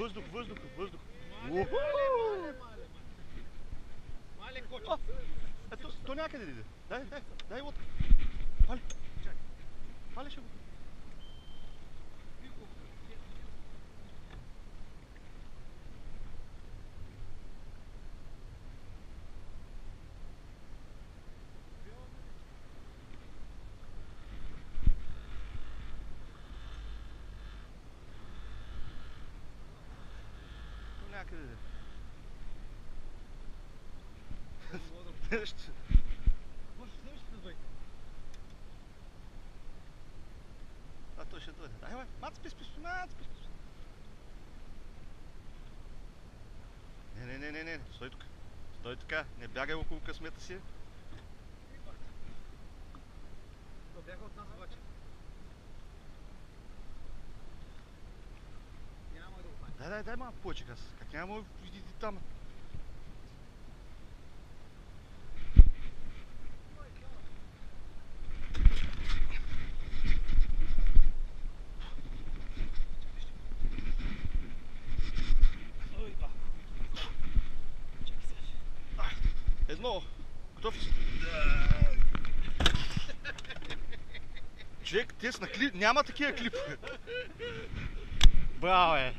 Въздух, въздух, въздух. Мале коче. Ето, то някъде иде. Дай лодка. Пали. Пали ще го. Някъде иде. А той ще дойде. Дай, бе, Мац, спи. Не, стой тук. Стой така, не бягай около късмета си. Да бяга от нас обаче. Няма да го хване. Дай малко повече газ. Как няма да иди там? Едно. Готов ли си? Човек, те са на клип. Няма такива клипове. Браво,